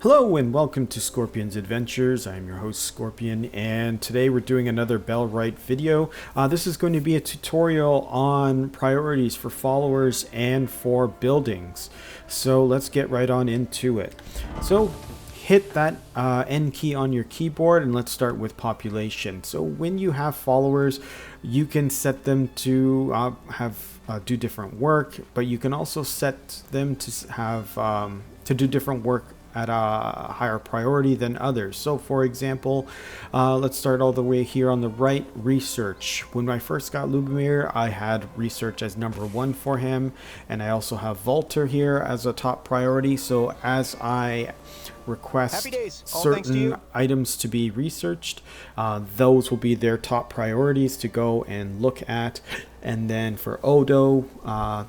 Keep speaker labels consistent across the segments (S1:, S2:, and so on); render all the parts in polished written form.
S1: Hello and welcome to Scorpion's Adventures. I'm your host Scorpion, and today we're doing another Bellwright video. This is going to be a tutorial on priorities for followers and for buildings. So let's get right on into it. So hit that N key on your keyboard and let's start with population. So when you have followers, you can set them to do different work, but you can also set them to have to do different work at a higher priority than others. So for example, let's start all the way here on the right, research. When I first got Lubomir, I had research as number 1 for him, and I also have Walter here as a top priority. So as I request certain items to be researched, those will be their top priorities to go and look at. And then for Odo,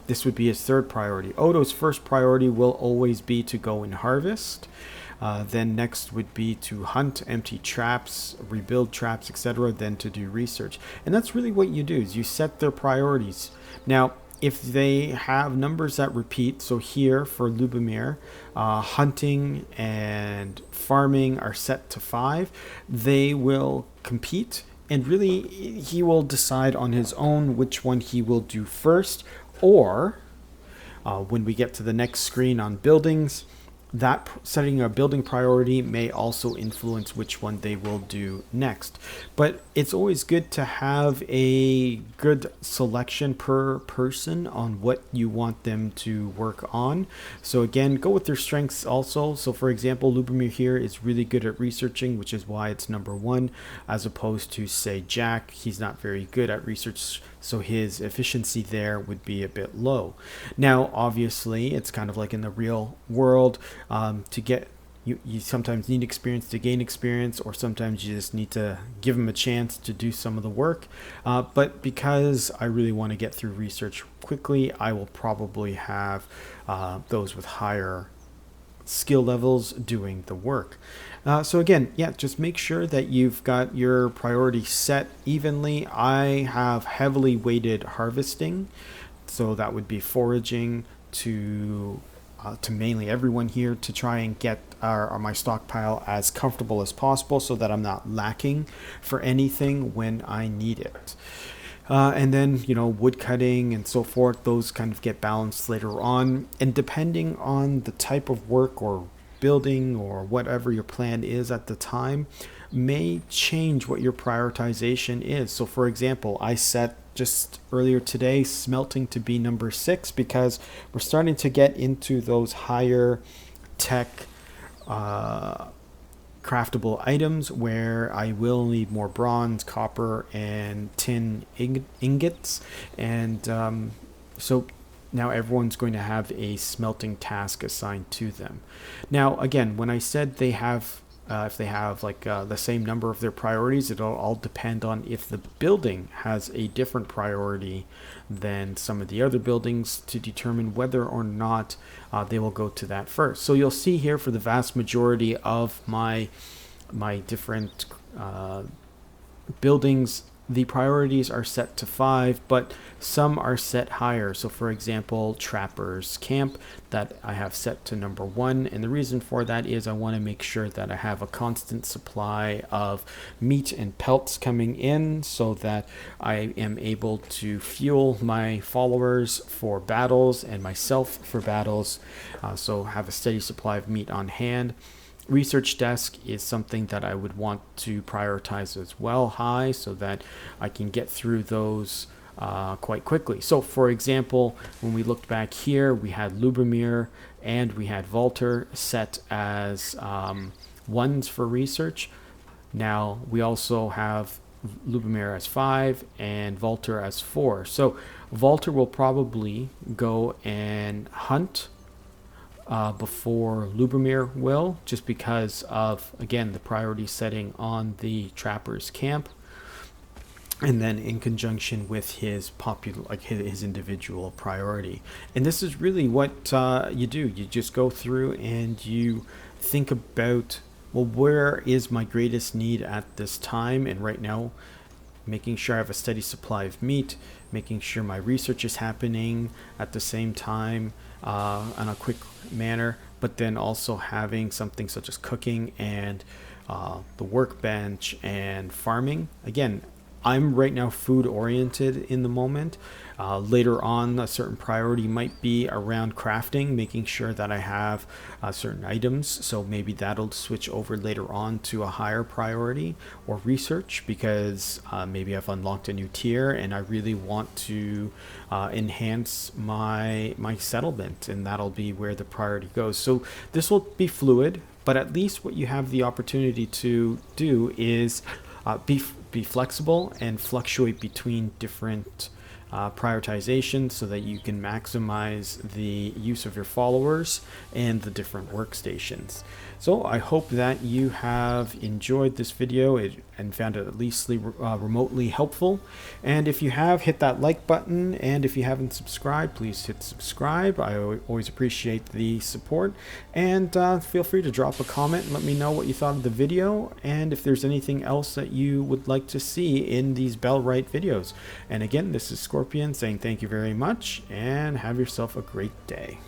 S1: this would be his third priority. Odo's first priority will always be to go and harvest. Then next would be to hunt, empty traps, rebuild traps, etc. Then to do research. And that's really what you do, is you set their priorities. Now, if they have numbers that repeat, so here for Lubomir, hunting and farming are set to 5, they will compete. And really, he will decide on his own which one he will do first, or when we get to the next screen on buildings, that setting a building priority may also influence which one they will do next. But it's always good to have a good selection per person on what you want them to work on. So again, go with their strengths also. So for example, Lubomir here is really good at researching, which is why it's number 1, as opposed to say Jack. He's not very good at research, so his efficiency there would be a bit low. Now obviously it's kind of like in the real world. To get you sometimes need experience to gain experience, or sometimes you just need to give them a chance to do some of the work. But because I really want to get through research quickly, I will probably have those with higher skill levels doing the work. So again, just make sure that you've got your priority set evenly. I have heavily weighted harvesting, so that would be foraging to mainly everyone here, to try and get my stockpile as comfortable as possible so that I'm not lacking for anything when I need it. And then, wood cutting and so forth, those kind of get balanced later on. And depending on the type of work or building or whatever your plan is at the time, may change what your prioritization is. So for example, I set just earlier today smelting to be number 6, because we're starting to get into those higher tech craftable items where I will need more bronze, copper, and tin ingots. And so now everyone's going to have a smelting task assigned to them. Now again, when I said they have if they have the same number of their priorities, it'll all depend on if the building has a different priority than some of the other buildings to determine whether or not they will go to that first. So you'll see here for the vast majority of my different buildings, the priorities are set to 5, but some are set higher. So for example, Trapper's Camp, that I have set to number 1. And the reason for that is I want to make sure that I have a constant supply of meat and pelts coming in, so that I am able to fuel my followers for battles and myself for battles. So have a steady supply of meat on hand. Research desk is something that I would want to prioritize as well high, so that I can get through those quite quickly. So for example, when we looked back here, we had Lubomir and we had Walter set as 1s for research. Now we also have Lubomir as 5 and Walter as 4. So Walter will probably go and hunt before Lubomir will, just because of, again, the priority setting on the Trapper's Camp, and then in conjunction with his his individual priority. And this is really what you do. You just go through and you think about, well, where is my greatest need at this time? And right now, making sure I have a steady supply of meat, making sure my research is happening at the same time, on a quick manner, but then also having something such as cooking and the workbench and farming. Again, I'm right now food oriented in the moment. Later on, a certain priority might be around crafting, making sure that I have certain items. So maybe that'll switch over later on to a higher priority, or research, because maybe I've unlocked a new tier and I really want to enhance my settlement, and that'll be where the priority goes. So this will be fluid, but at least what you have the opportunity to do is be flexible and fluctuate between different prioritization, so that you can maximize the use of your followers and the different workstations. So I hope that you have enjoyed this video and found it at least remotely helpful. And if you have, hit that like button, and if you haven't subscribed, please hit subscribe. I always appreciate the support, and feel free to drop a comment and let me know what you thought of the video, and if there's anything else that you would like to see in these Bellwright videos. And again, this is Scorpion saying thank you very much, and have yourself a great day.